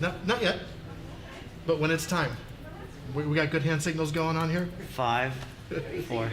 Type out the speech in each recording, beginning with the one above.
Not yet, but when it's time. We got good hand signals going on here? 5, 4.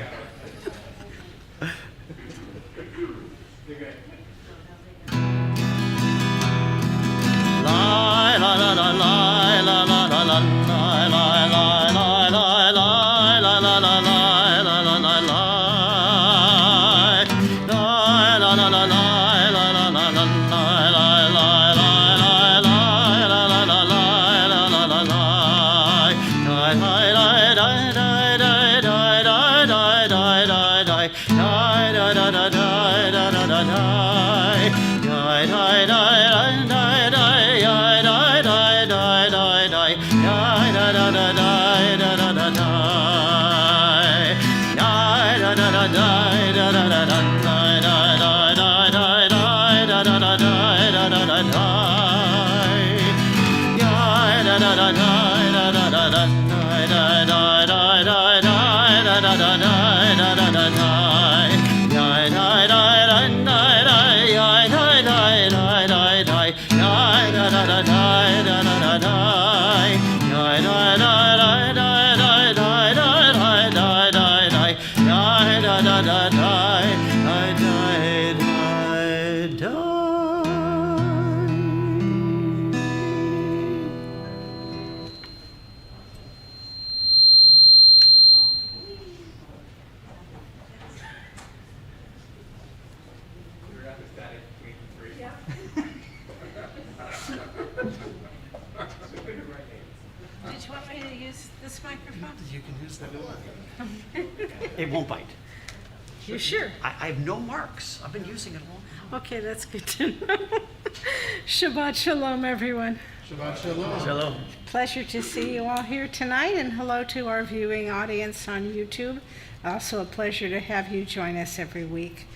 Did you want me to use this microphone? You can use that one. It won't bite. You sure? I have no marks. I've been using it a long time. Okay, that's good to know. Shabbat shalom, everyone. Shabbat shalom. Hello. Pleasure to see you all here tonight, and hello to our viewing audience on YouTube. Also a pleasure to have you join us every week.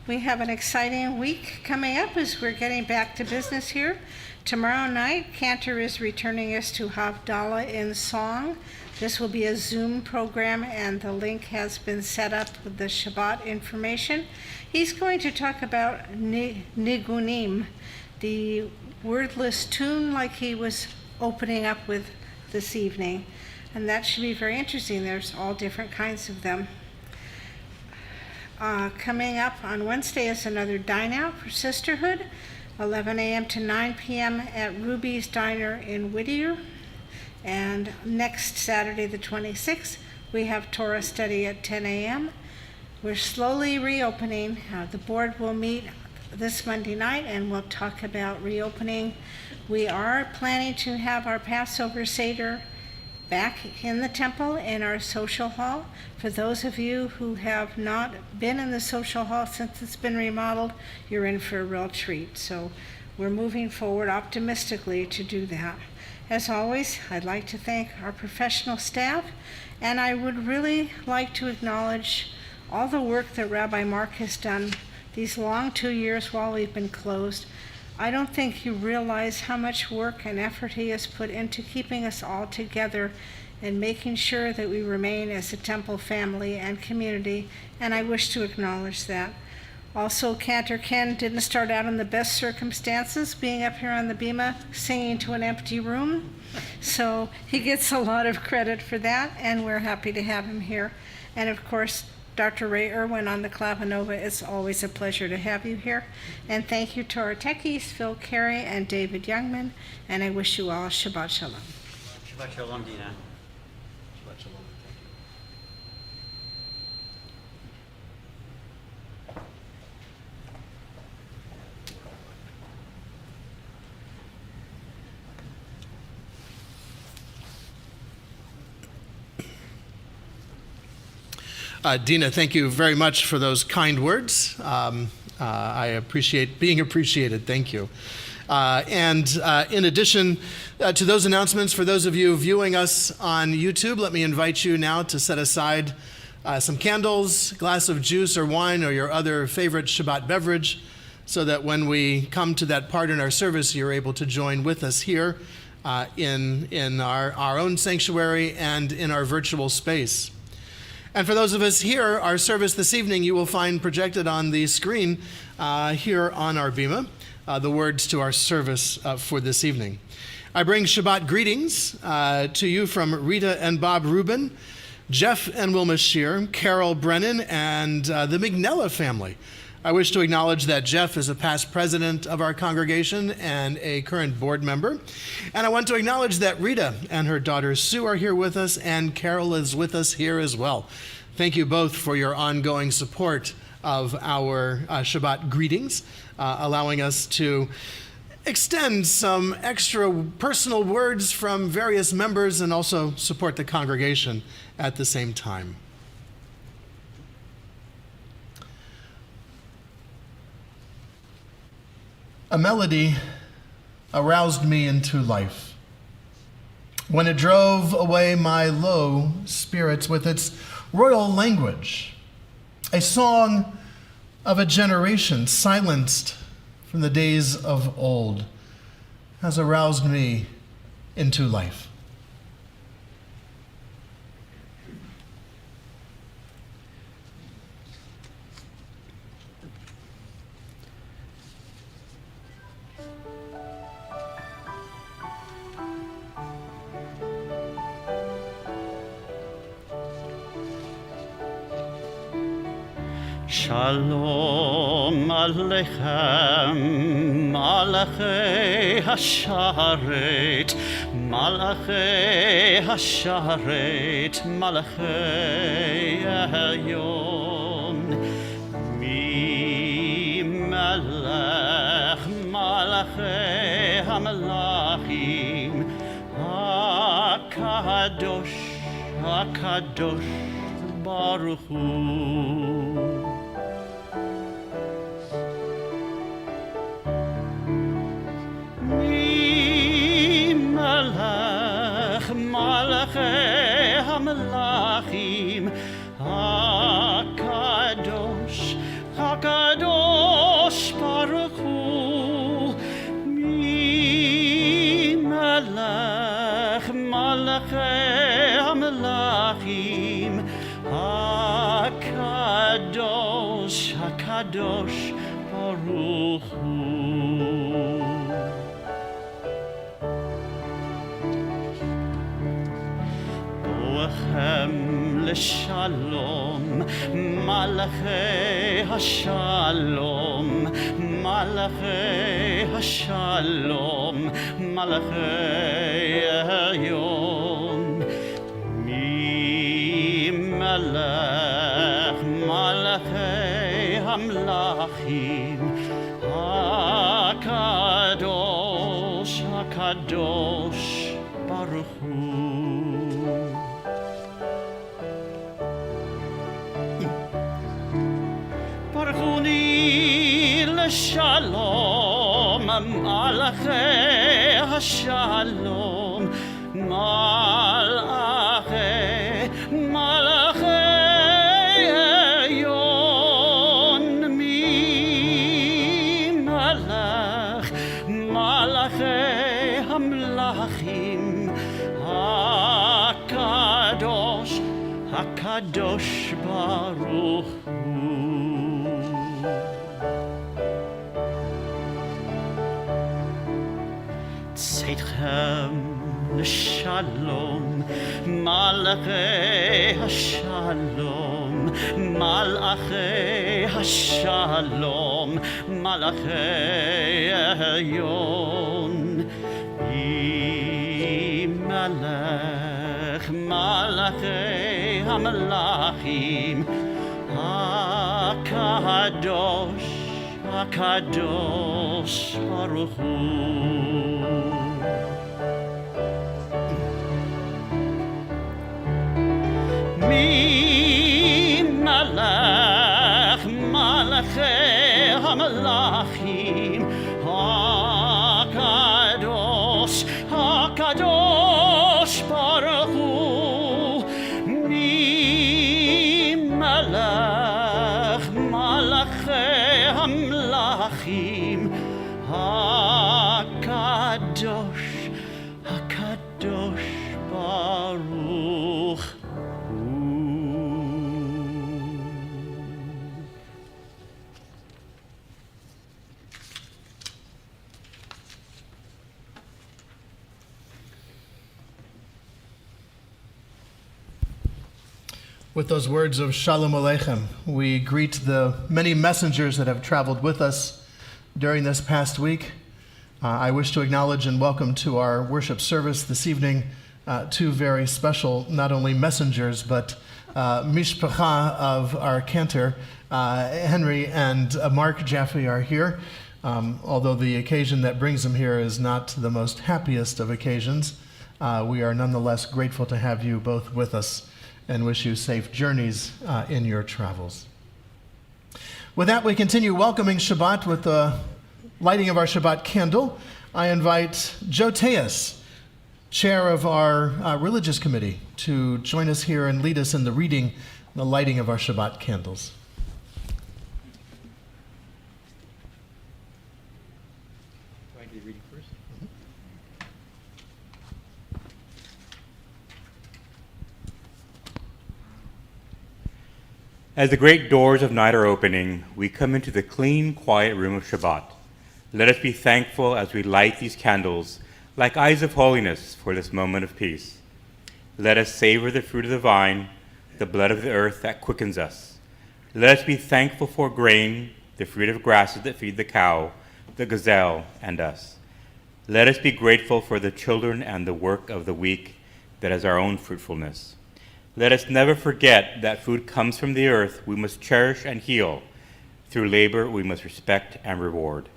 We have an exciting week coming up as we're getting back to business here. Tomorrow night, Cantor is returning us to Havdalah in song. This will be a Zoom program, and the link has been set up with the Shabbat information. He's going to talk about nigunim, the wordless tune like he was opening up with this evening. And that should be very interesting. There's all different kinds of them. Coming up on Wednesday is another dine out for Sisterhood, 11 a.m. to 9 p.m. at Ruby's Diner in Whittier. And next Saturday, the 26th, we have Torah study at 10 a.m. We're slowly reopening. The board will meet this Monday night and we'll talk about reopening. We are planning to have our Passover Seder back in the temple in our social hall. For those of you who have not been in the social hall since it's been remodeled, you're in for a real treat. So we're moving forward optimistically to do that. As always, I'd like to thank our professional staff, and I would really like to acknowledge all the work that Rabbi Mark has done these long 2 years while we've been closed. I don't think you realize how much work and effort he has put into keeping us all together and making sure that we remain as a temple family and community, and I wish to acknowledge that. Also, Cantor Ken didn't start out in the best circumstances, being up here on the bima, singing to an empty room. So he gets a lot of credit for that, and we're happy to have him here. And of course, Dr. Ray Irwin on the Clavinova, it's always a pleasure to have you here. And thank you to our techies, Phil Carey and David Youngman, and I wish you all Shabbat Shalom. Shabbat shalom, Dina. Shabbat shalom. Dina, thank you very much for those kind words. I appreciate being appreciated. Thank you. And in addition to those announcements, for those of you viewing us on YouTube, let me invite you now to set aside some candles, a glass of juice or wine or your other favorite Shabbat beverage, so that when we come to that part in our service, you're able to join with us here in our own sanctuary and in our virtual space. And for those of us here, our service this evening, you will find projected on the screen here on our bima the words to our service for this evening. I bring Shabbat greetings to you from Rita and Bob Rubin, Jeff and Wilma Shear, Carol Brennan, and the McNella family. I wish to acknowledge that Jeff is a past president of our congregation and a current board member. And I want to acknowledge that Rita and her daughter Sue are here with us, and Carol is with us here as well. Thank you both for your ongoing support of our Shabbat greetings, allowing us to extend some extra personal words from various members and also support the congregation at the same time. A melody aroused me into life when it drove away my low spirits with its royal language, a song of a generation silenced from the days of old has aroused me into life. Shalom Aleichem, Malachei Hasharet, Malachei Hasharet, Malachei Elyon. Mi Melech, Malachei HaMelachim, HaKadosh, HaKadosh, Baruch Hu. Malachei HaMelachim, HaKadosh, HaKadosh Baruch Hu. Mi Melech, Malachei HaMelachim, HaKadosh, HaKadosh Baruch Hu. Shalom, Malachei Hashalom, Malachei Hashalom, Malachei Elyon. Mi Melech, Malachei HaMelachim, HaKadosh, HaKadosh Baruch Hu. Shalom, Malachei Hashalom, Malachei Elyon. Mi Melech, Malachei HaMelachim, HaKadosh, HaKadosh Baruch Hu. Tzedchem l'shalom, Malachei Hashalom, Malachei Hashalom, Malachei Elyon. Mi Melech, Malachei HaMelachim, HaKadosh, HaKadosh Baruch Hu. Mi Melech, Malachei HaMelachim, HaKadosh, HaKadosh Baruch Hu. Mi Melech, Malachei HaMelachim, HaKadosh, HaKadosh Baruch Hu. With those words of Shalom Aleichem, we greet the many messengers that have traveled with us during this past week. I wish to acknowledge and welcome to our worship service this evening two very special, not only messengers, but mishpacha of our Cantor. Henry and Mark Jaffe are here. Although the occasion that brings them here is not the most happiest of occasions, we are nonetheless grateful to have you both with us and wish you safe journeys in your travels. With that, we continue welcoming Shabbat with the lighting of our Shabbat candle. I invite Joe Tejas, chair of our religious committee, to join us here and lead us in the reading and the lighting of our Shabbat candles. Do I do the reading first? As the great doors of night are opening, we come into the clean, quiet room of Shabbat. Let us be thankful as we light these candles like eyes of holiness for this moment of peace. Let us savor the fruit of the vine, the blood of the earth that quickens us. Let us be thankful for grain, the fruit of grasses that feed the cow, the gazelle, and us. Let us be grateful for the children and the work of the week that is our own fruitfulness. Let us never forget that food comes from the earth we must cherish and heal. Through labor we must respect and reward.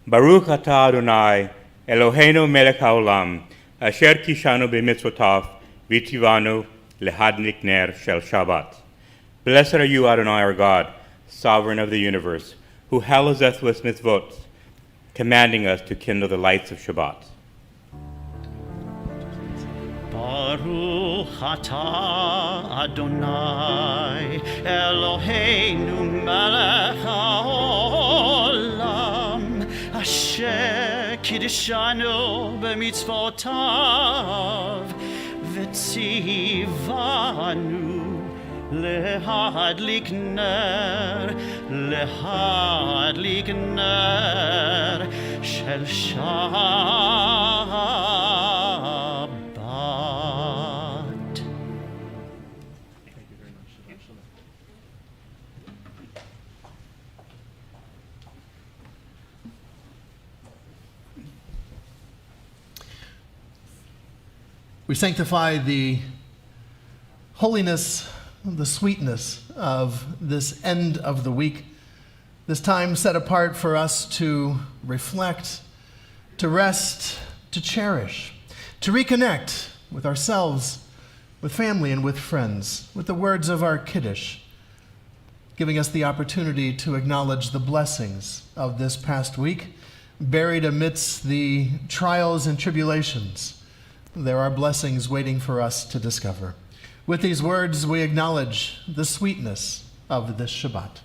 Baruch atah Adonai, Eloheinu melech haolam, asher kishanu b'mitzvotav, v'tivanu lehadlik ner shel Shabbat. Blessed are you, Adonai, our God, sovereign of the universe, who hallows us with mitzvot, commanding us to kindle the lights of Shabbat. Baruch atah Adonai Eloheinu melech haolam asher kiddushanu b'mitzvotav v'tzivanu lehadlik ner shel Shabbat. We sanctify the holiness, the sweetness of this end of the week, this time set apart for us to reflect, to rest, to cherish, to reconnect with ourselves, with family, and with friends, with the words of our Kiddush, giving us the opportunity to acknowledge the blessings of this past week, buried amidst the trials and tribulations. There are blessings waiting for us to discover. With these words, we acknowledge the sweetness of this Shabbat.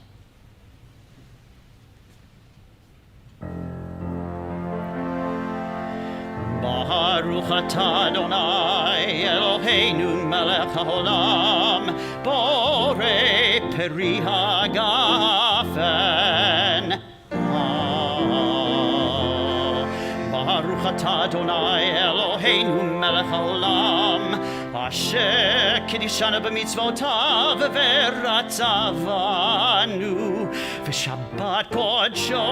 Baruch atah Adonai Eloheinu melech haolam borei peri hagafen. Baruch atah Adonai Eloheinu melech haolam asher kiddushanu b'mitzvotav v'ratzavanu v'shabbat kodsho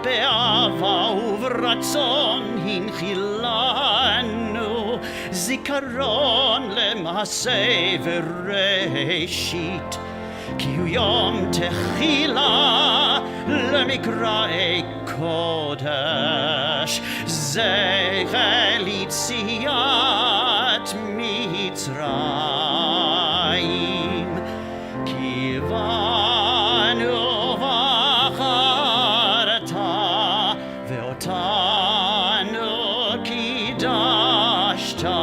be'ava uv'ratzon hinchilanu zikaron le'maseh v'reshit ki hu yom techila lemikra'ei kodesh zecher litziat Mitzrayim kivanu v'acharata ve'otanu kidashta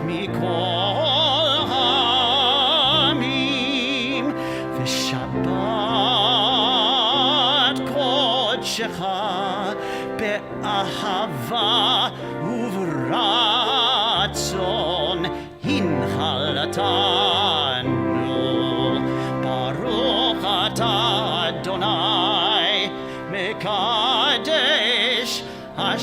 mikol ha'amim v'shabbat kodshecha be'ahava uv'ratzon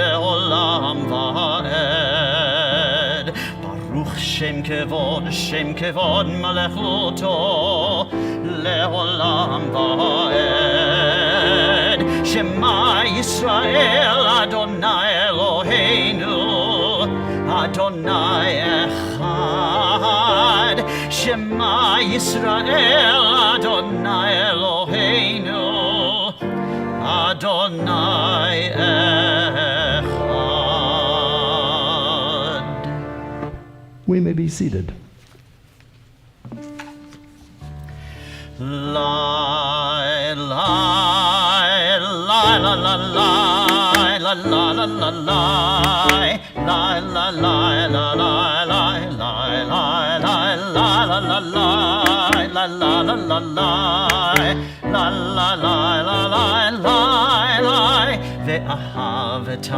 לעולם ועד. ברוך שם כבוד מלכותו לעולם ועד. שמע ישראל אדוני אלוהינו אדוני אחד. שמע ישראל אדוני אלוהינו אדוני אחד. We may be seated. Lie, lie, lie, la la lie, la la la la lie, lie, la lie, la lie, lie, lie, lie, lie, la la la lie, la la la la lie, la la lie, la lie, lie, lie, ואהבת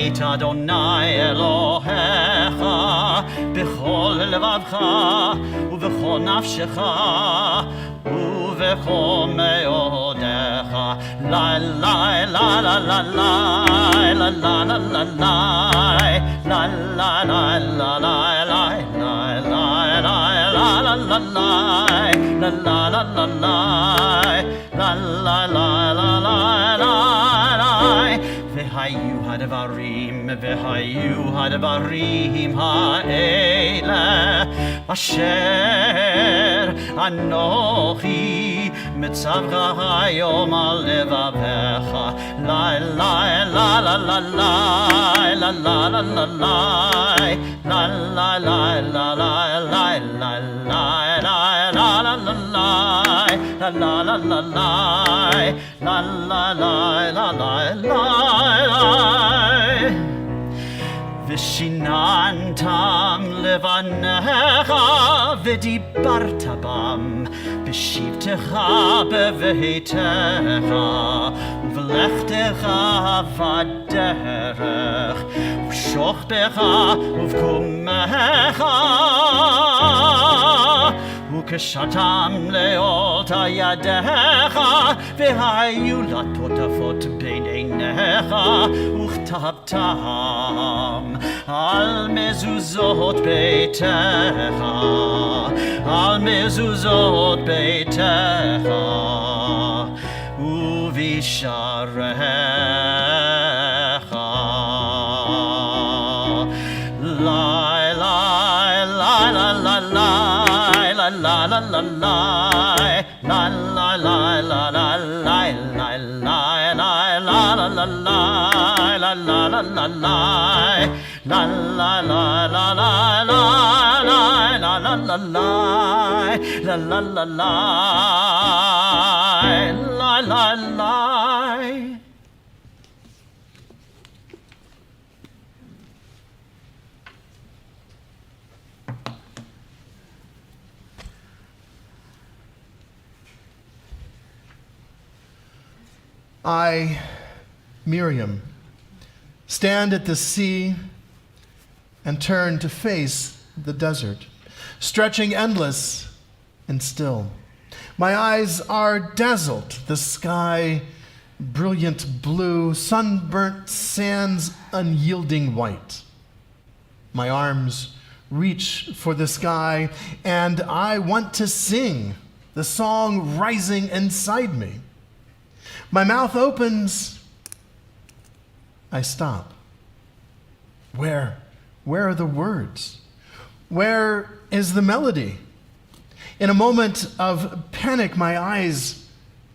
את אדוני אלוהיך בכל לבבך ובכל נפשך ובכל מאודך. לה לה לה לה לה לה לה לה לה לה לה לה לה לה והיו הדברים האלה אשר אנוכי מצווך היום על לבבך. לה לה לה לה לה לה לה לה לה לה לה לה לה ושיננתם לבניך ודיברת בם בשבתך בביתך ובלכתך בדרך ובשוכבך ובקומך וכשתם לעולת ידיך והיו לטוטפות בין עיניך וכתבתם על מזוזות ביתך על מזוזות ביתך ובשעריך. lie lie lie lie lie lie la la la la lie la la la la la lie lie lie lie la la la lie la la la la lie la la la la la lie la la la lie la la la lie la la lie. I, Miriam, stand at the sea and turn to face the desert, stretching endless and still. My eyes are dazzled, the sky brilliant blue, sunburnt sands unyielding white. My arms reach for the sky, and I want to sing the song rising inside me. My mouth opens, I stop. Where are the words? Where is the melody? In a moment of panic, my eyes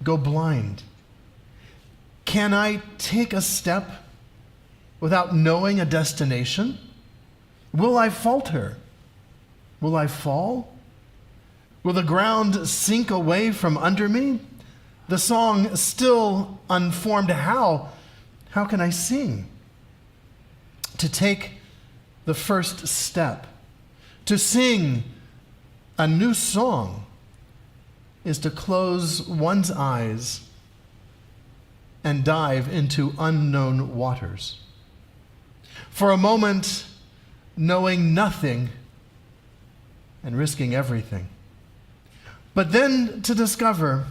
go blind. Can I take a step without knowing a destination? Will I falter? Will I fall? Will the ground sink away from under me? The song still unformed. How can I sing? To take the first step, to sing a new song, is to close one's eyes and dive into unknown waters. For a moment, knowing nothing and risking everything. But then to discover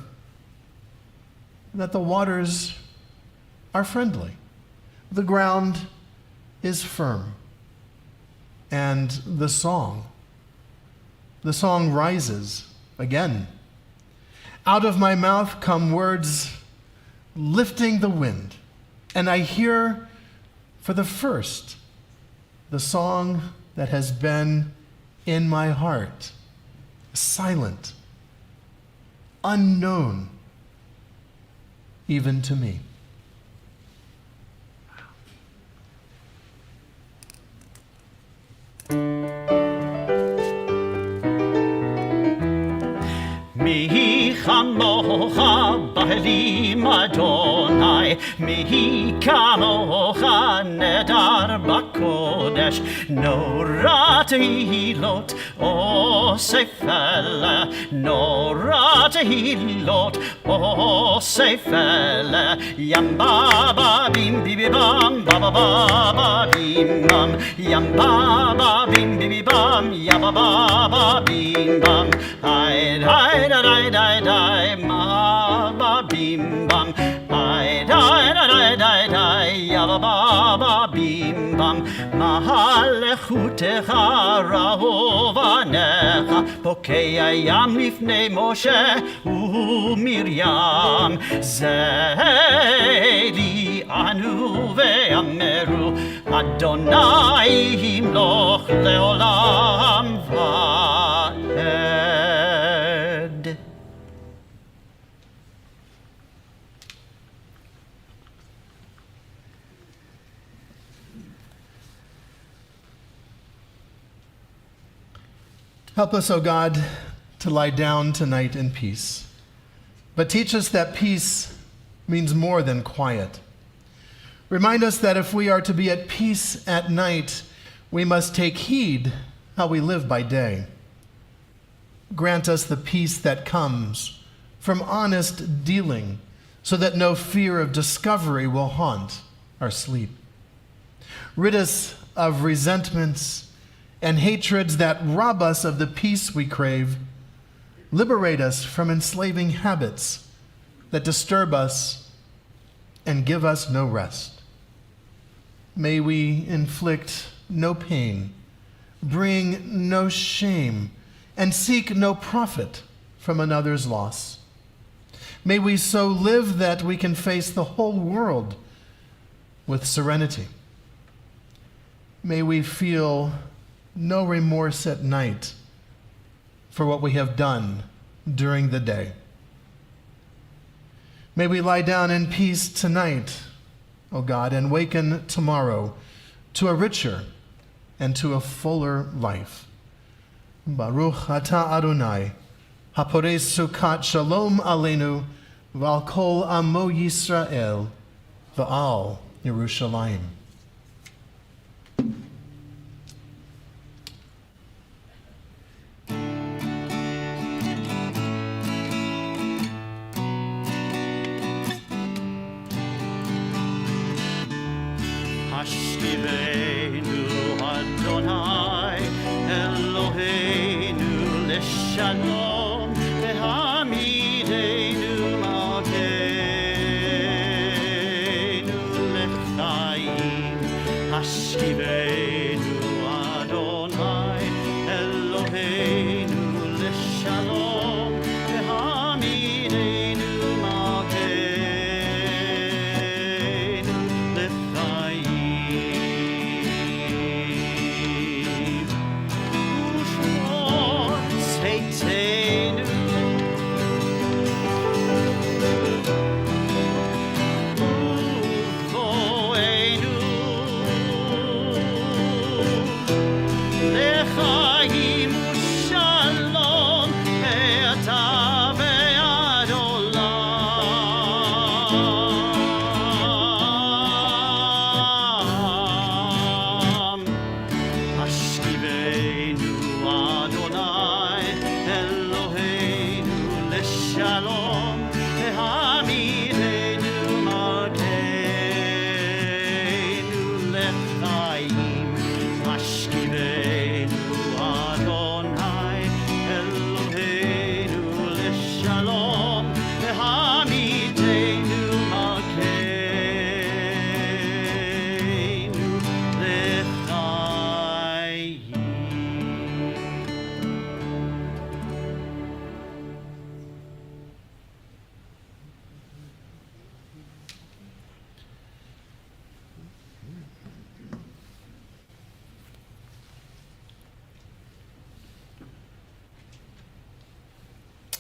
that the waters are friendly. The ground is firm. And the song rises again. Out of my mouth come words lifting the wind, and I hear for the first the song that has been in my heart, silent, unknown, even to me. Mi chamocha b'elim Adonai, mi kamocha nedar b'kodesh, nora tehilot osefele, nora tehilot osefele, yam ba ba bim bibi bam, ba ba ba ba bim bam, yam ba ba bim bibi bam, ya ba ba ba bim bam, I die die die ma ba bim bam, I die die die ya ba ba bim bam, mahalechutecha rahovanecha pokei hayam lifnei Moshe uMiriam zeli anu ve'ameru Adonai himloch leolam va'ed. Help us, O God, to lie down tonight in peace. But teach us that peace means more than quiet. Remind us that if we are to be at peace at night, we must take heed how we live by day. Grant us the peace that comes from honest dealing, so that no fear of discovery will haunt our sleep. Rid us of resentments and hatreds that rob us of the peace we crave. Liberate us from enslaving habits that disturb us and give us no rest. May we inflict no pain, bring no shame, and seek no profit from another's loss. May we so live that we can face the whole world with serenity. May we feel no remorse at night for what we have done during the day. May we lie down in peace tonight, O God, and waken tomorrow to a richer and to a fuller life. Baruch atah Adonai, haporei sukat shalom aleinu, v'al kol amo Yisrael, v'al Yerushalayim. Hashivenu Adonai Eloheinu leshalom vehamidenu malkeinu lechaim. Hashivenu Adonai Eloheinu leshalom vehamidenu malkeinu lechaim.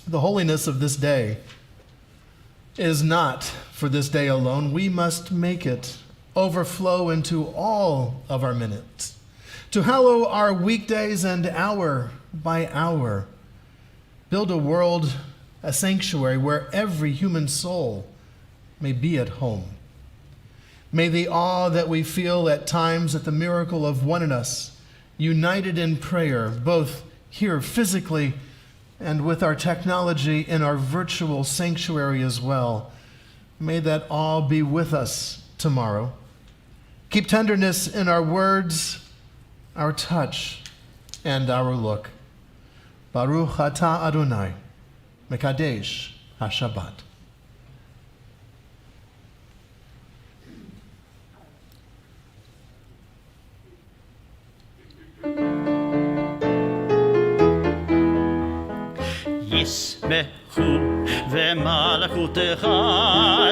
The holiness of this day is not for this day alone. We must make it overflow into all of our minutes, to hallow our weekdays and hour by hour. Build a world, a sanctuary where every human soul may be at home. May the awe that we feel at times at the miracle of one in us, united in prayer, both here physically and with our technology in our virtual sanctuary as well, may that awe be with us tomorrow. Keep tenderness in our words, our touch, and our look. Baruch atah Adonai, Mekadesh HaShabbat. ישמחו ומלכותך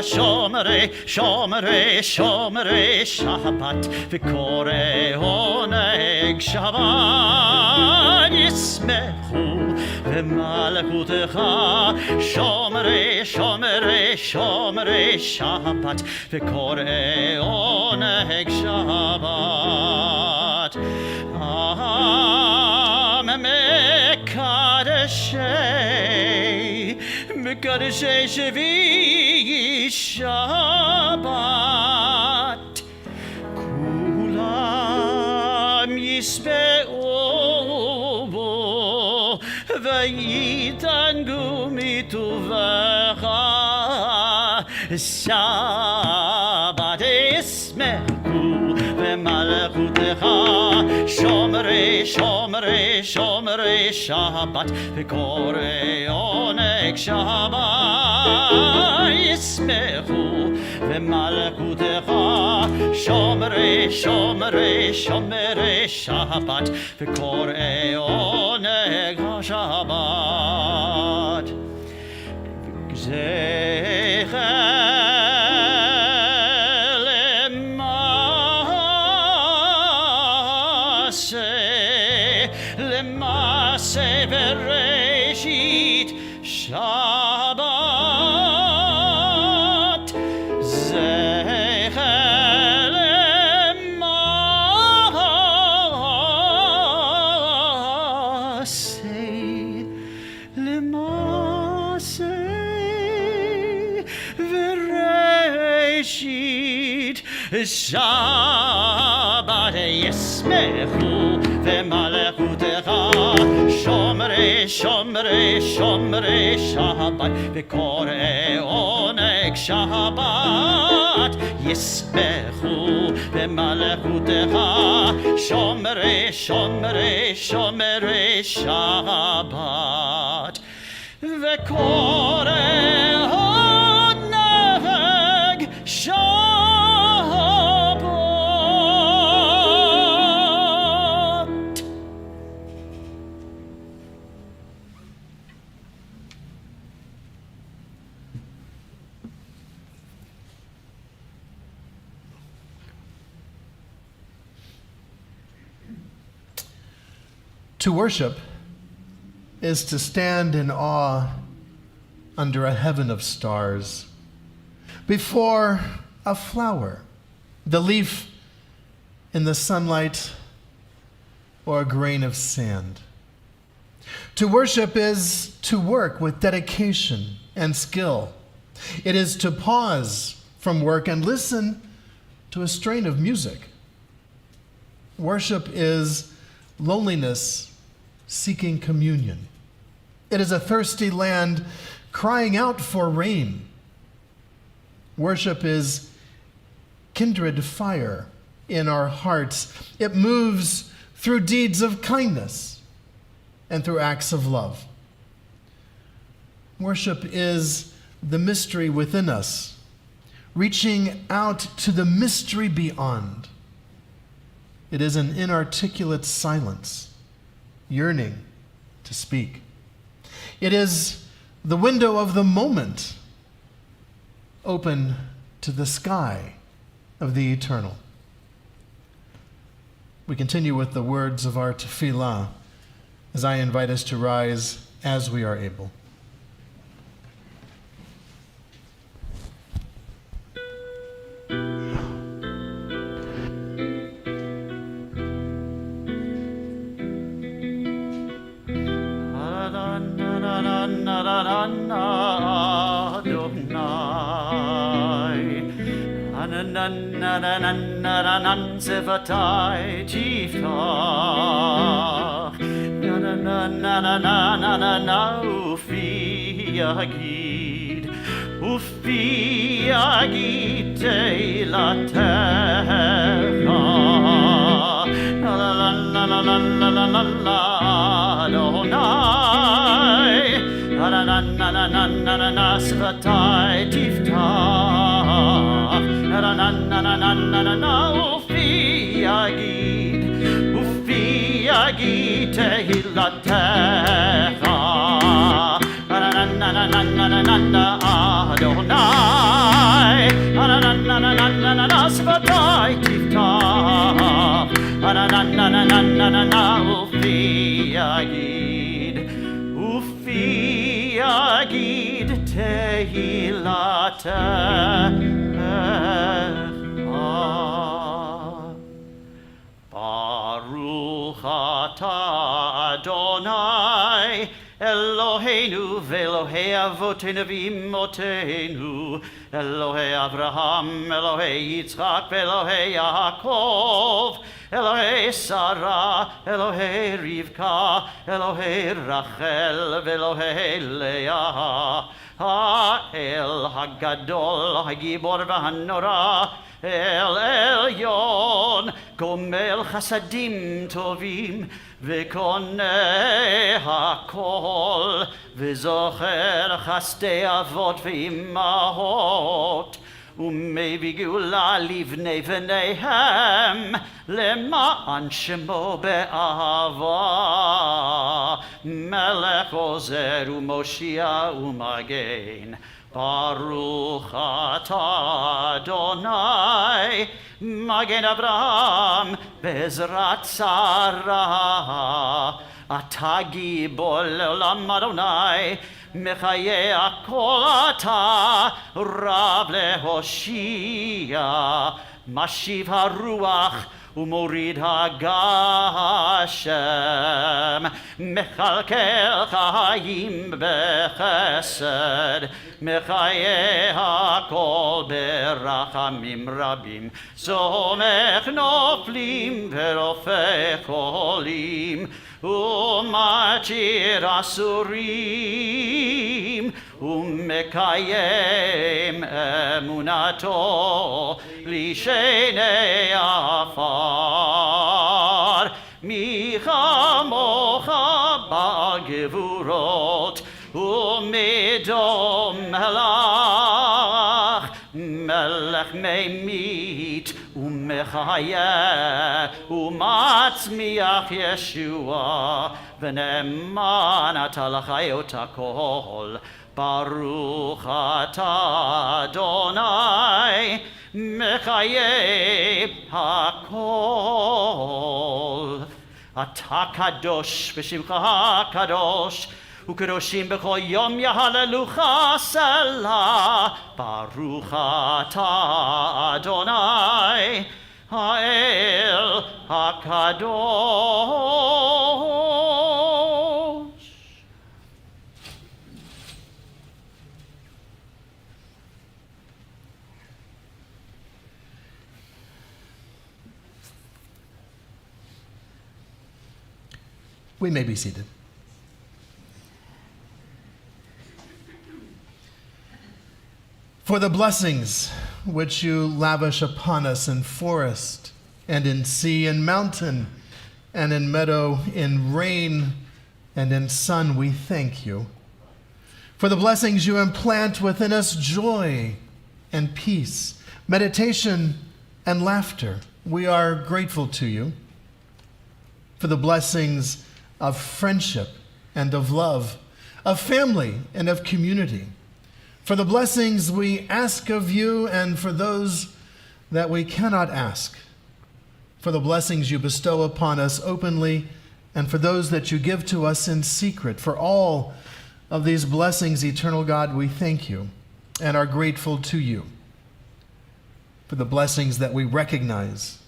שומרי שומרי שומרי שבת וקורא עונג שבת ישמחו ומלכותך שומרי שומרי שומרי שבת וקורא עונג שבת מקדשי שביעי שבת כולם ישבעו בו ויתענגו מטובך שבת ישמחו ומלכותך שומרי שומרי שומרי שבת וקורא עונג שבת ישמחו ומלכותך שומרי שומרי שומרי שבת וקורא עונג השבת למעשה בראשית שבת זכר למעשה בראשית שבת ישמחו ומלכותך שומרי שומרי שומרי שבת וקורא עונג שבת ישמחו במלכותך שומרי שומרי שומרי שבת וקורא עונג שבת. To worship is to stand in awe under a heaven of stars, before a flower, the leaf in the sunlight, or a grain of sand. To worship is to work with dedication and skill. It is to pause from work and listen to a strain of music. Worship is loneliness seeking communion. It is a thirsty land crying out for rain. Worship is kindred fire in our hearts. It moves through deeds of kindness and through acts of love. Worship is the mystery within us, reaching out to the mystery beyond. It is an inarticulate silence, yearning to speak. It is the window of the moment, open to the sky of the eternal. We continue with the words of our tefillah as I invite us to rise as we are able. Ananan sevatai tiftach Ananan ufi yagid teilatecha Adonai Ananan sevatai tiftach Ufi yagid tehilatecha Adonai Svatai tiftach Ufi yagid tehilatecha Baruch atah Adonai Eloheinu ve'Elohei avotenu v'imotenu Elohei Avraham, Elohei Yitzchak, ve'Elohei Yaakov Elohei Sarah, Elohei Rivka, Elohei Rachel, ve'Elohei Leah Ha'el Hagadol, Hagibor v'Hanora El Elyon, Gomel Chasadim Tovim, V'koneh hakol, V'zocher chastei avot v'imahot, U'mevii geula livnei v'neihem, Lema'an shemo be'ahava, Melech ozer u'moshia u'magen, Baruch atah Adonai, Magen Avraham, Bezrat Sarah, Atah gibor le'olam Adonai, Mechaye hakol atah, Rav lehoshia, Mashiv haruach, Umorid hagashem, Mechalkel chayim bechesed, Mechaye hakol berachamim rabim, Somech noflim verofech cholim, Umachir asurim, Umekayem emunato, Lishenei afar, Michamocha bagevurot, Umedom melach, Melech meimit, Umechayeh, Umatzmiach Yeshua, V'neman atalachayot hakol, Baruch atah Adonai, Mechaye hakol. Atah kadosh v'shimcha kadosh, Ukadoshim b'chol yom yahalelucha selah, Baruch atah Adonai, Ha'el HaKadosh. We may be seated. For the blessings which you lavish upon us in forest and in sea and mountain and in meadow, in rain and in sun, we thank you. For the blessings you implant within us joy and peace, meditation and laughter, we are grateful to you. For the blessings of friendship and of love, of family and of community, for the blessings we ask of you and for those that we cannot ask, for the blessings you bestow upon us openly and for those that you give to us in secret. For all of these blessings, eternal God, we thank you and are grateful to you. For the blessings that we recognize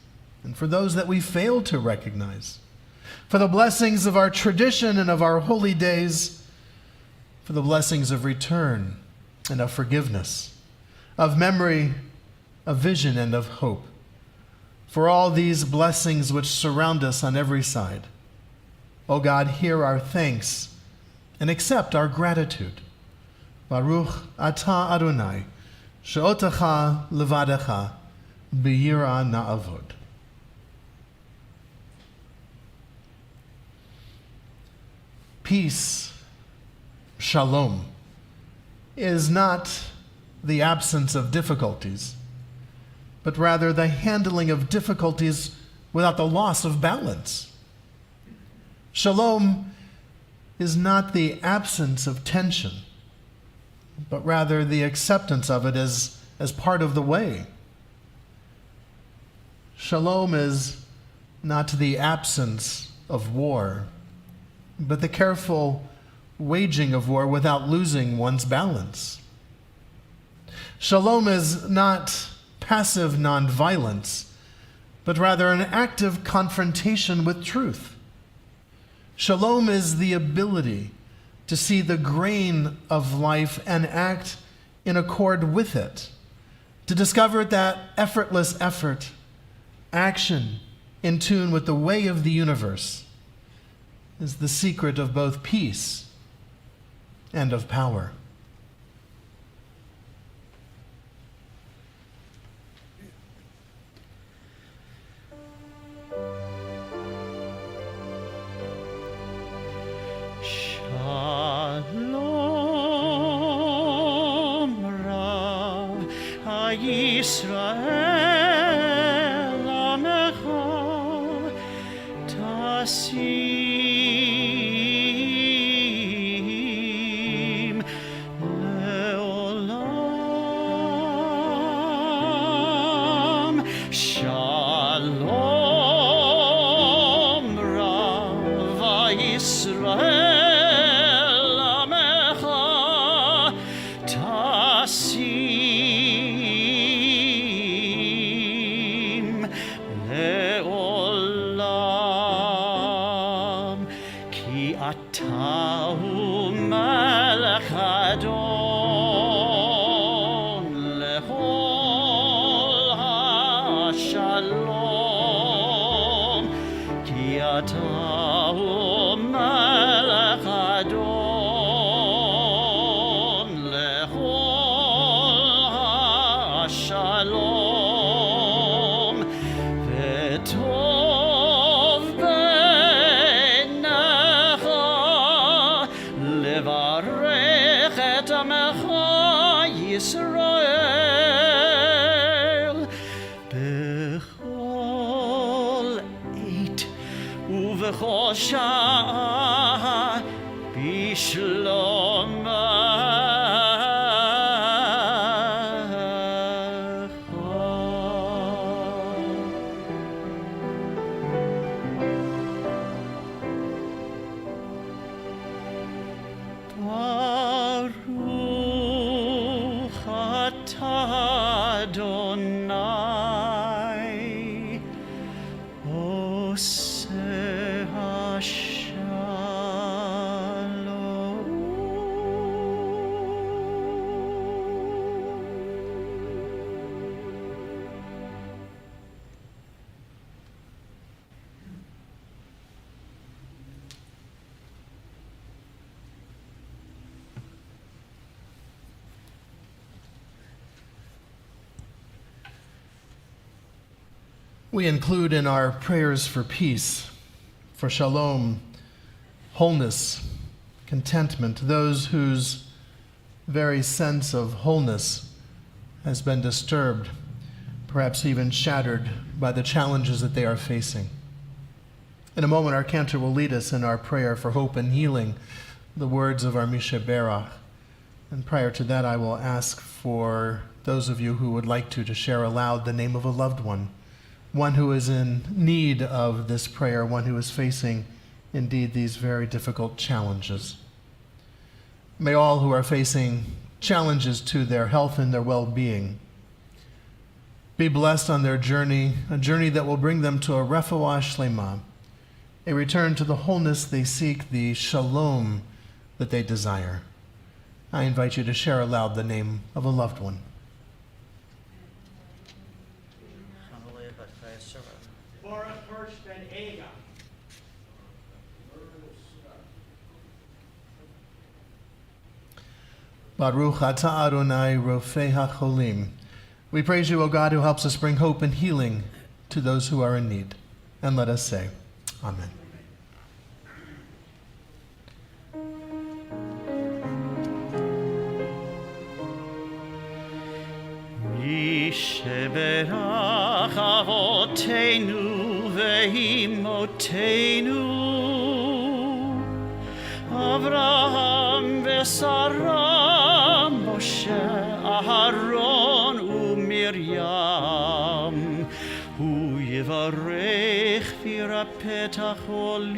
and for those that we fail to recognize, for the blessings of our tradition and of our holy days, for the blessings of return and of forgiveness, of memory, of vision, and of hope, for all these blessings which surround us on every side. O God, hear our thanks and accept our gratitude. Baruch atah Adonai, she'otacha levadecha, b'yira na'avod. Peace, shalom, is not the absence of difficulties, but rather the handling of difficulties without the loss of balance. Shalom is not the absence of tension, but rather the acceptance of it as part of the way. Shalom is not the absence of war, but the careful waging of war without losing one's balance. Shalom is not passive nonviolence, but rather an active confrontation with truth. Shalom is the ability to see the grain of life and act in accord with it, to discover that effortless effort, action in tune with the way of the universe, is the secret of both peace and of power. Shalom Rav HaYisrael Amecha Tasim Leolam. Shalom Rav HaYisrael Shah Bishlom Baruch atah Adonai Oseh We include in our prayers for peace, for shalom, wholeness, contentment, those whose very sense of wholeness has been disturbed, perhaps even shattered by the challenges that they are facing. In a moment, our Cantor will lead us in our prayer for hope and healing, the words of our Misha Berach. And prior to that, I will ask for those of you who would like to share aloud the name of a loved one who is in need of this prayer, one who is facing indeed these very difficult challenges. May all who are facing challenges to their health and their well-being be blessed on their journey, a journey that will bring them to a refuah shlema, a return to the wholeness they seek, the shalom that they desire. I invite you to share aloud the name of a loved one. Baruch atah Adonai Rofei HaCholim. We praise you, O God, who helps us bring hope and healing to those who are in need. And let us say, Amen. Sheberach avotenu ve'imotenu Avraham ve'Sarah Moshe Aharon u'Miriam Hu yivarech v'yirapeh hacholim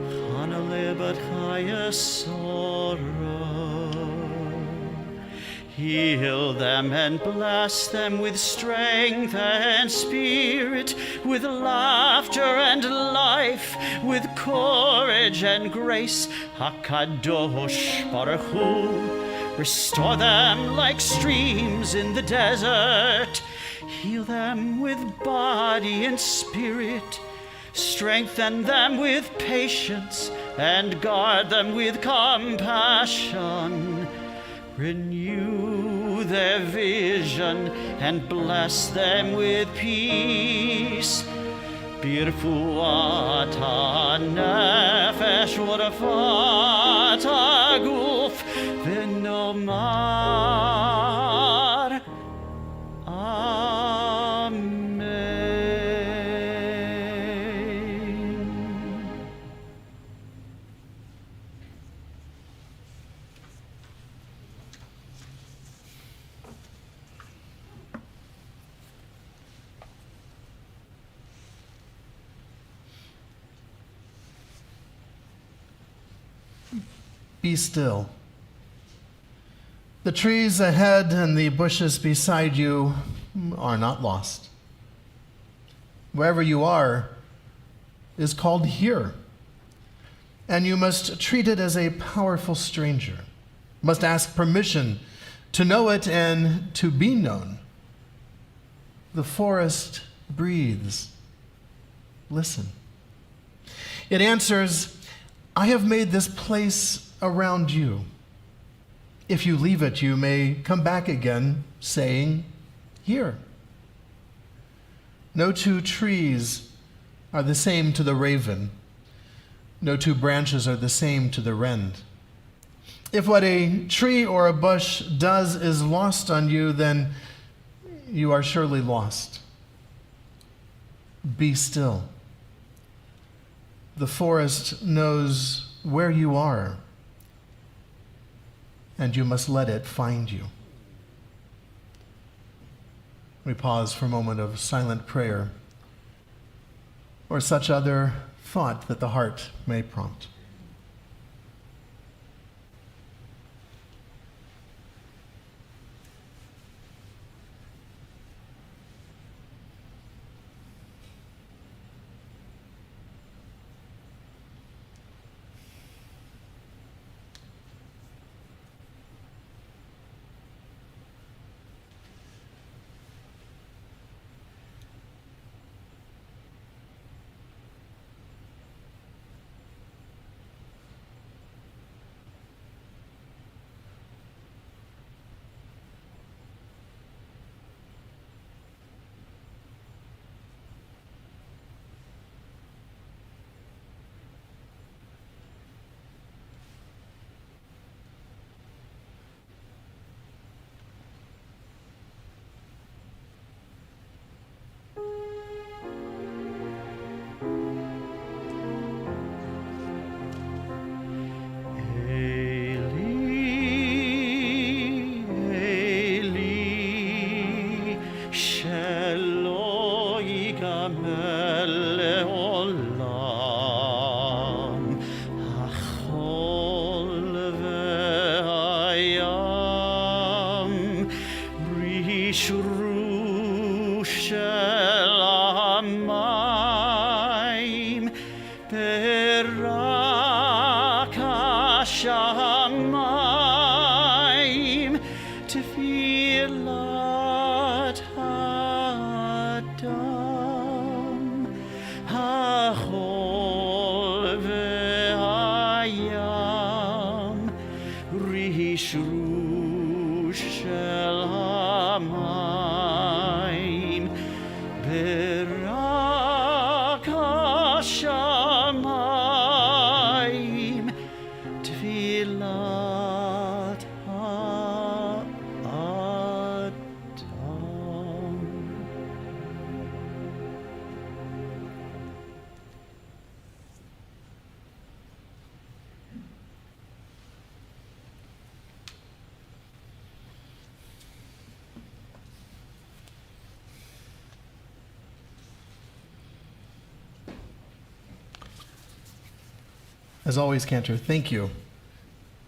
Chana lebat chaya sorrow Heal them and bless them with strength and spirit, with laughter and life, with courage and grace. HaKadosh Baruch Hu, restore them like streams in the desert. Heal them with body and spirit. Strengthen them with patience and guard them with compassion. Renew their vision and bless them with peace. Birfuat ha-nefesh v'rafat ha-guf v'nomar Amen. Be still. The trees ahead and the bushes beside you are not lost. Wherever you are is called here, and you must treat it as a powerful stranger, must ask permission to know it and to be known. The forest breathes. Listen. It answers, I have made this place around you. If you leave it, you may come back again, saying, here. No two trees are the same to the raven. No two branches are the same to the wren. If what a tree or a bush does is lost on you, then you are surely lost. Be still. The forest knows where you are, and you must let it find you. We pause for a moment of silent prayer or such other thought that the heart may prompt. השמיים תפילת האדם החול והים רשרוש של המים ברק השמיים תפילת האדם. As always, Cantor, thank you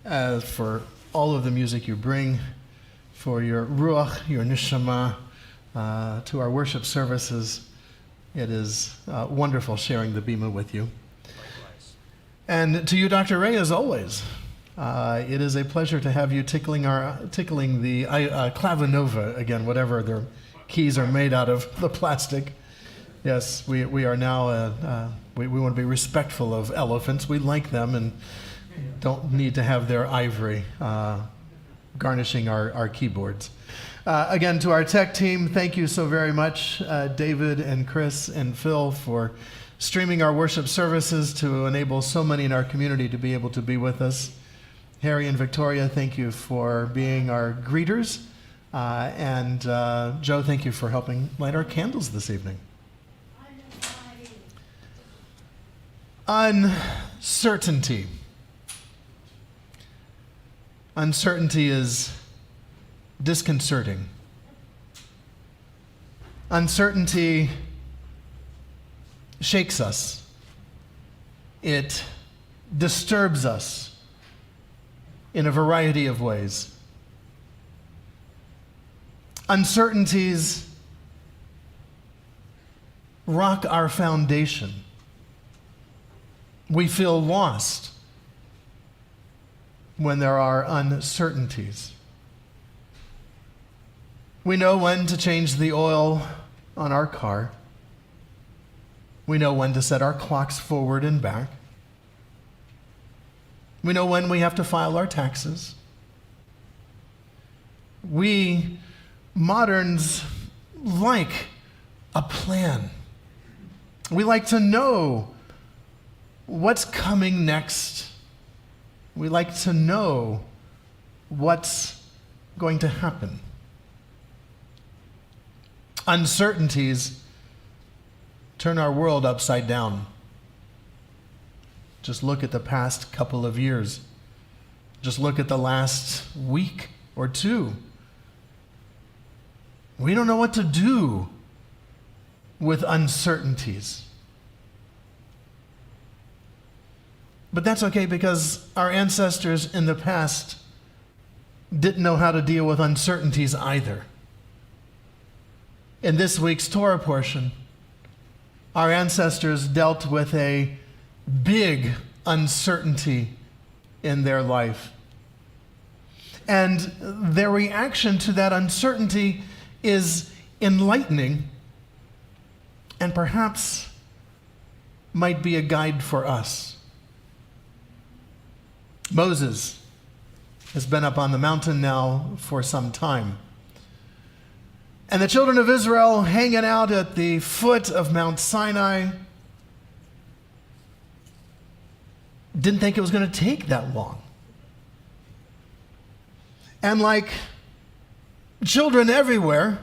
for all of the music you bring, for your ruach, your neshama, to our worship services. It is wonderful sharing the bima with you. Likewise. And to you, Dr. Ray, as always, it is a pleasure to have you tickling the clavinova again, whatever their keys are made out of, the plastic. Yes, we are now, we want to be respectful of elephants. We like them and don't need to have their ivory garnishing our keyboards. Again, to our tech team, thank you so very much, David and Chris and Phil, for streaming our worship services to enable so many in our community to be able to be with us. Harry and Victoria, thank you for being our greeters. And Joe, thank you for helping light our candles this evening. Uncertainty. Uncertainty is disconcerting. Uncertainty shakes us. It disturbs us in a variety of ways. Uncertainties rock our foundation. We feel lost when there are uncertainties. We know when to change the oil on our car. We know when to set our clocks forward and back. We know when we have to file our taxes. We moderns like a plan. We like to know what's coming next. We like to know what's going to happen. Uncertainties turn our world upside down. Just look at the past couple of years. Just look at the last week or two. We don't know what to do with uncertainties. But that's okay, because our ancestors in the past didn't know how to deal with uncertainties either. In this week's Torah portion, our ancestors dealt with a big uncertainty in their life. And their reaction to that uncertainty is enlightening and perhaps might be a guide for us. Moses has been up on the mountain now for some time. And the children of Israel hanging out at the foot of Mount Sinai didn't think it was going to take that long. And like children everywhere,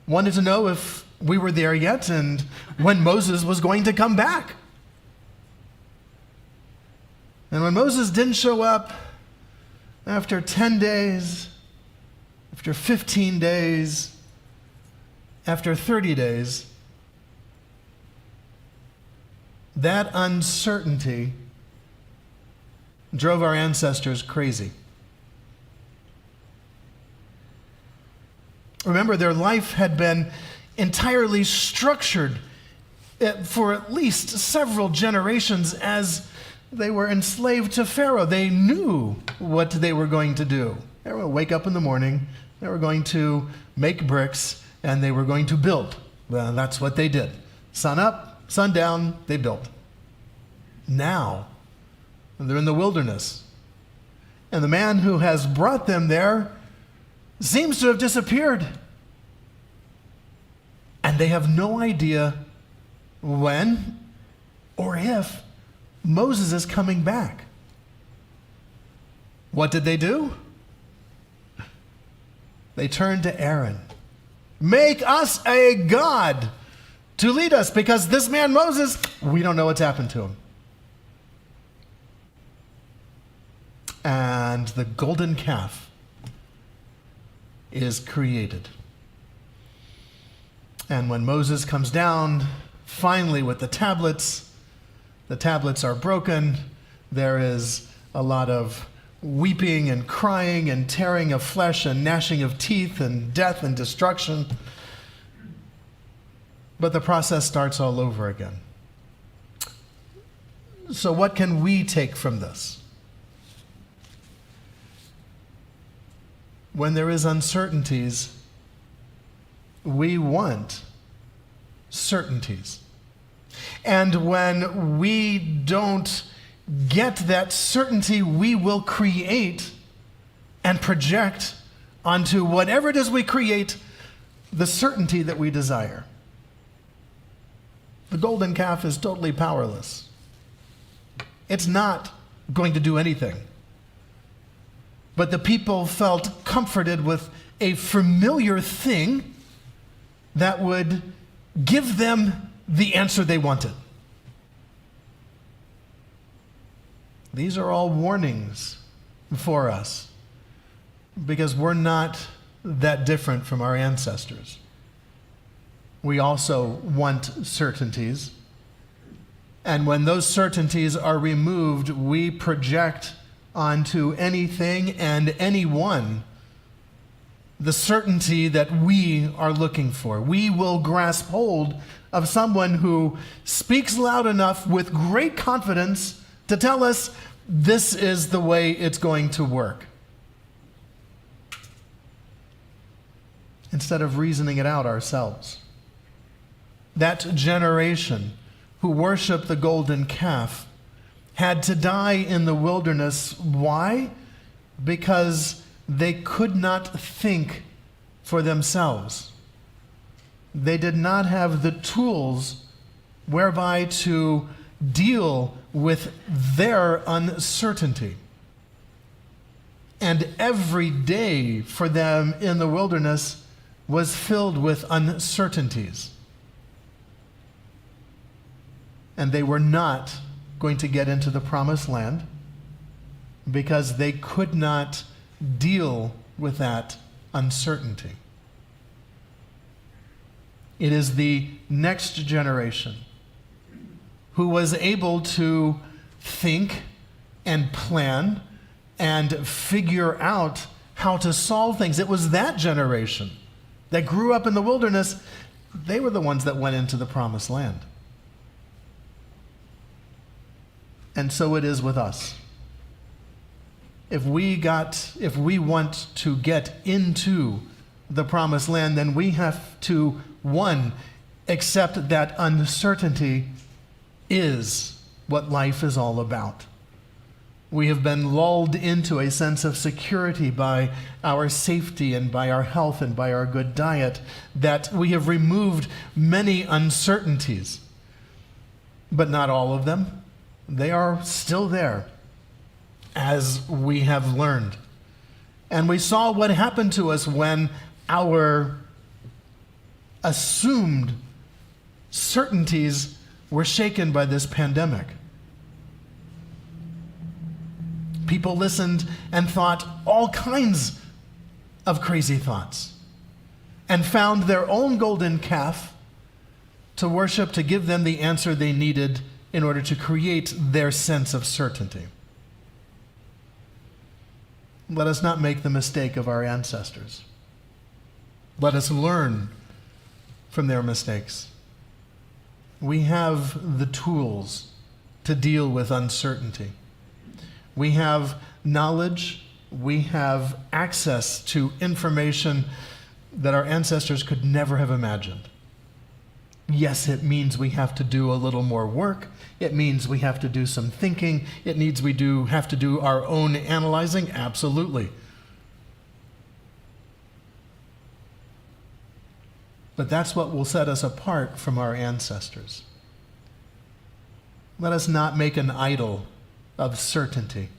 wanted to know if we were there yet and when Moses was going to come back. And when Moses didn't show up after 10 days, after 15 days, after 30 days, that uncertainty drove our ancestors crazy. Remember, their life had been entirely structured for at least several generations as They were enslaved to Pharaoh. They knew what they were going to do. They were going to wake up in the morning, they were going to make bricks, and they were going to build. Well, that's what they did. Sun up, sun down, they built. Now, they're in the wilderness. And the man who has brought them there seems to have disappeared. And they have no idea when or if Moses is coming back. What did they do? They turned to Aaron. Make us a god to lead us, because this man Moses, we don't know what's happened to him. And the golden calf is created. And when Moses comes down, finally with the tablets are broken. There is a lot of weeping and crying and tearing of flesh and gnashing of teeth and death and destruction. But the process starts all over again. So what can we take from this? When there is uncertainties, we want certainties. And when we don't get that certainty, we will create and project onto whatever it is we create the certainty that we desire. The golden calf is totally powerless. It's not going to do anything. But the people felt comforted with a familiar thing that would give them the answer they wanted. These are all warnings for us, because we're not that different from our ancestors. We also want certainties. And when those certainties are removed, we project onto anything and anyone the certainty that we are looking for. We will grasp hold of someone who speaks loud enough with great confidence to tell us this is the way it's going to work, instead of reasoning it out ourselves. That generation who worshiped the golden calf had to die in the wilderness. Why? Because they could not think for themselves. They did not have the tools whereby to deal with their uncertainty. And every day for them in the wilderness was filled with uncertainties. And they were not going to get into the promised land because they could not deal with that uncertainty. It is the next generation who was able to think and plan and figure out how to solve things. It was that generation that grew up in the wilderness. They were the ones that went into the promised land. And so it is with us. If we want to get into the promised land, then we have to, one, accept that uncertainty is what life is all about. We have been lulled into a sense of security by our safety and by our health and by our good diet, that we have removed many uncertainties, but not all of them. They are still there, as we have learned. And we saw what happened to us when our assumed certainties were shaken by this pandemic. People listened and thought all kinds of crazy thoughts and found their own golden calf to worship, to give them the answer they needed in order to create their sense of certainty. Let us not make the mistake of our ancestors. Let us learn from their mistakes. We have the tools to deal with uncertainty. We have knowledge, we have access to information that our ancestors could never have imagined. Yes, it means we have to do a little more work. It means we have to do some thinking. It means we have to do our own analyzing. Absolutely. But that's what will set us apart from our ancestors. Let us not make an idol of certainty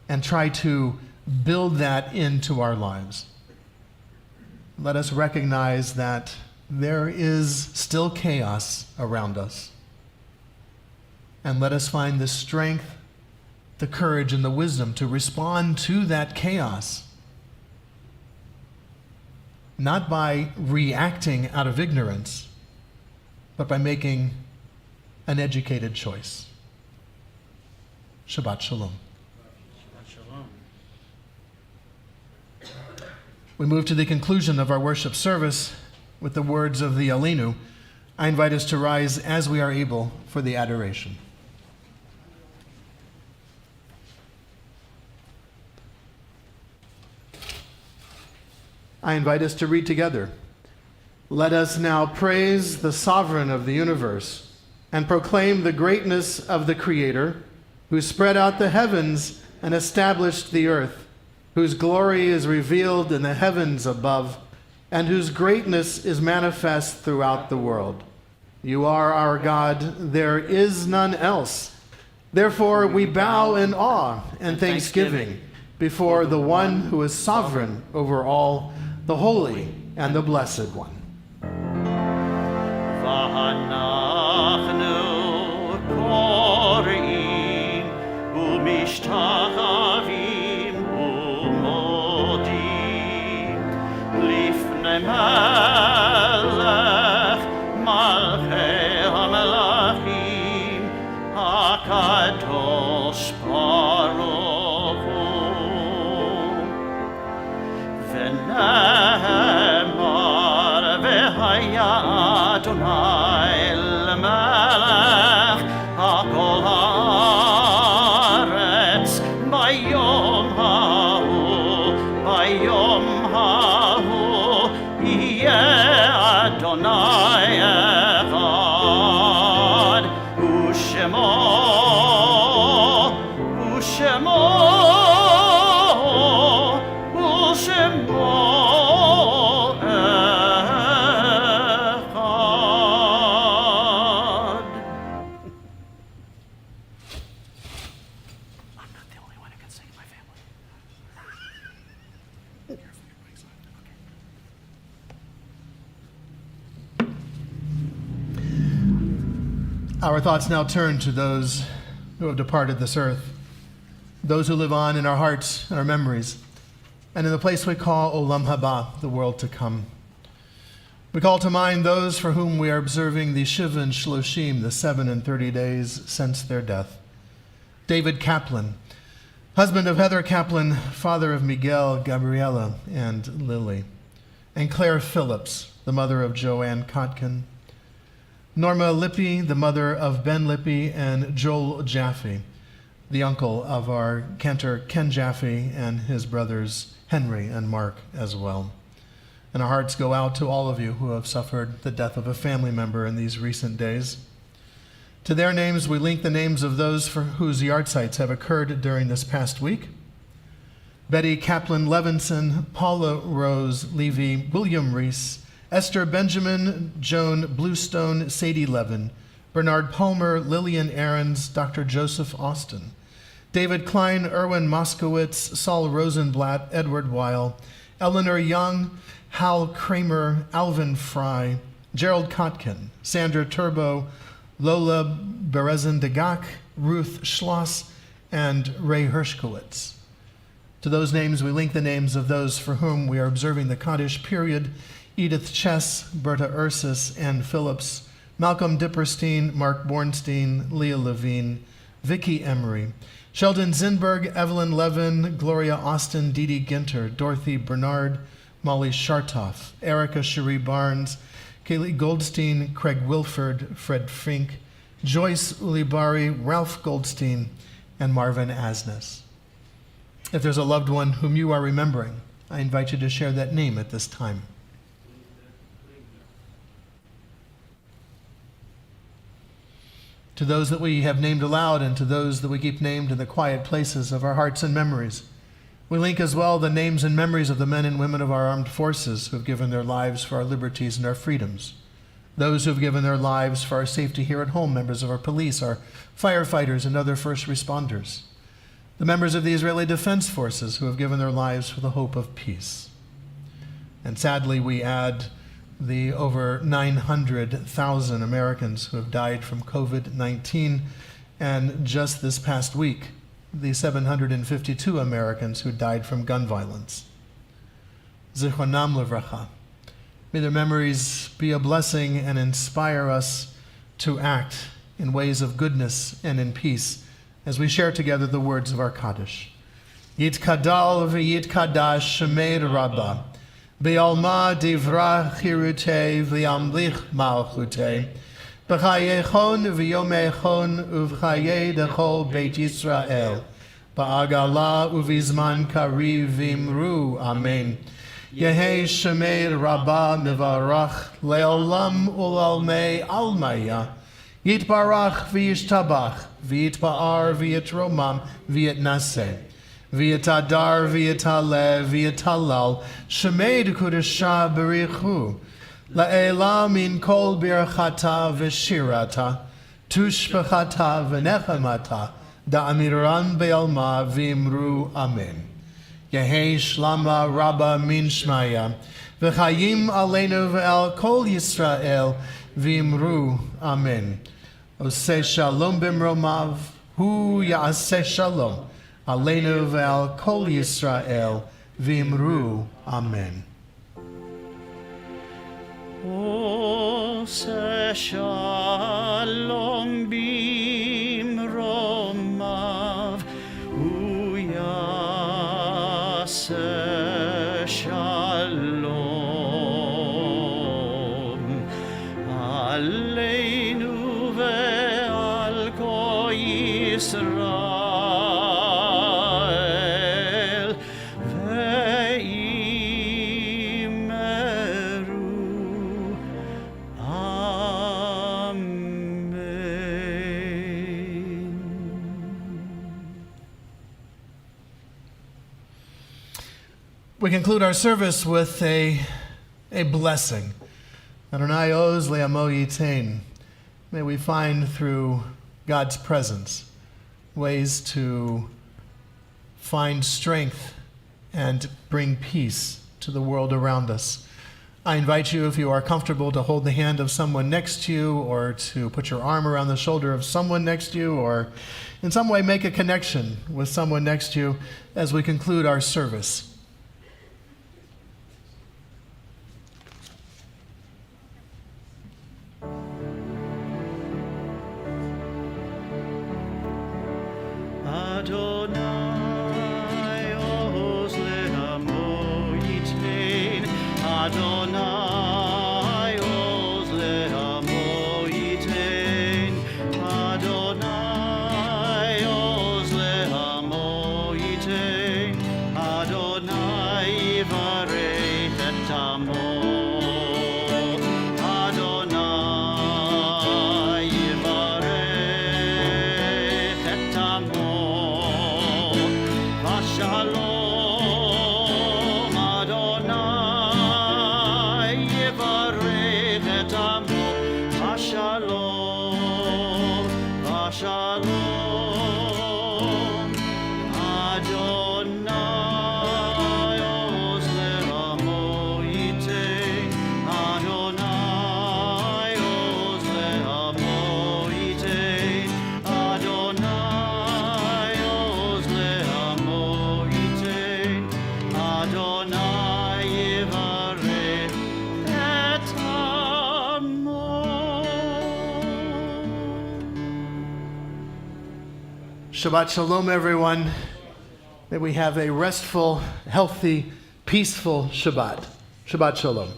and try to build that into our lives. Let us recognize that there is still chaos around us. And let us find the strength, the courage, and the wisdom to respond to that chaos, not by reacting out of ignorance, but by making an educated choice. Shabbat Shalom. We move to the conclusion of our worship service with the words of the Aleinu. I invite us to rise as we are able for the adoration. I invite us to read together. Let us now praise the Sovereign of the universe and proclaim the greatness of the Creator, who spread out the heavens and established the earth, whose glory is revealed in the heavens above, and whose greatness is manifest throughout the world. You are our God, there is none else. Therefore we bow in awe and thanksgiving before the one who is sovereign over all, the Holy and the Blessed One. Melech Malchei HaMelachim HaKadosh Baruch Hu V'nemar v'haya Adonai l'melech HaKol haaretz Bayom ha'hu Bayom ha'hu Adonai Echad, Ushemo Echad. I'm not the only one who can sing in my family. Our thoughts now turn to those who have departed this earth, those who live on in our hearts and our memories, and in the place we call Olam Haba, the world to come. We call to mind those for whom we are observing the Shiva and Shloshim, the 7 and 30 days since their death. David Kaplan, husband of Heather Kaplan, father of Miguel, Gabriela, and Lily, and Claire Phillips, the mother of Joanne Kotkin, Norma Lippy, the mother of Ben Lippy, and Joel Jaffe, the uncle of our Cantor Ken Jaffe and his brothers Henry and Mark as well. And our hearts go out to all of you who have suffered the death of a family member in these recent days. To their names, we link the names of those for whose yahrzeits have occurred during this past week. Betty Kaplan Levinson, Paula Rose Levy, William Reese, Esther Benjamin, Joan Bluestone, Sadie Levin, Bernard Palmer, Lillian Ahrens, Dr. Joseph Austin, David Klein, Erwin Moskowitz, Saul Rosenblatt, Edward Weil, Eleanor Young, Hal Kramer, Alvin Fry, Gerald Kotkin, Sandra Turbo, Lola Berezin-Degak, Ruth Schloss, and Ray Hershkowitz. To those names, we link the names of those for whom we are observing the Kaddish period: Edith Chess, Berta Ursus, Ann Phillips, Malcolm Dipperstein, Mark Bornstein, Leah Levine, Vicky Emery, Sheldon Zinberg, Evelyn Levin, Gloria Austin, Dee Dee Ginter, Dorothy Bernard, Molly Shartoff, Erica Cherie Barnes, Kaylee Goldstein, Craig Wilford, Fred Fink, Joyce Ulibari, Ralph Goldstein, and Marvin Asnes. If there's a loved one whom you are remembering, I invite you to share that name at this time. To those that we have named aloud and to those that we keep named in the quiet places of our hearts and memories, we link as well the names and memories of the men and women of our armed forces who have given their lives for our liberties and our freedoms, those who have given their lives for our safety here at home, members of our police, our firefighters, and other first responders, the members of the Israeli Defense Forces who have given their lives for the hope of peace. And sadly, we add the over 900,000 Americans who have died from COVID-19, and just this past week, the 752 Americans who died from gun violence. Zichronam levracha. May their memories be a blessing and inspire us to act in ways of goodness and in peace as we share together the words of our Kaddish. Yitkadal v'yitkadash Shemei Rabba. Be'alma divra chirute v'yamlich malchute. B'chayechon v'yomechon uv'chaye dechol Beit Yisrael. Ba'agala uv'izman kariv v'imru. Amen. Yehi Shemei Rabba mivarach le'olam ulalmei almaya. Yitbarach v'yishtabach v'yitba'ar v'yitromam v'yitnaseh. V'yitadar v'yitaleh v'yitalal Shemei d'kudesha berichu la'ela min kol birchata v'shirata tushbechata v'nechamata da'amiran be'alma v'imru amen. Yehi shlama rabba min shmaya v'chayim aleinu v'al kol Yisrael v'imru amen. Oseh shalom b'mromav hu ya'aseh shalom Aleinu ve'al kol Yisrael v'imru amen. Oseh shalom b'mromav hu ya'aseh shalom aleinu ve'al kol Yisrael We conclude our service with a blessing. Adonai oz le'amo yitain. May we find through God's presence ways to find strength and bring peace to the world around us. I invite you, if you are comfortable, to hold the hand of someone next to you, or to put your arm around the shoulder of someone next to you, or in some way make a connection with someone next to you as we conclude our service. Adonai oz le'amo yitain. Adonai oz le'amo yitain. Adonai oz le'amo yitain. Adonai yivarech et amo. Adonai yivarech et amo. Shalom Adonai yivarech et amo. Shalom, shalom Adonai oz le'amo yitain. Adonai oz le'amo yitain. Adonai oz le'amo yitain. Adonai yivarech et amo. Shabbat Shalom, everyone. May we have a restful, healthy, peaceful Shabbat. Shabbat Shalom.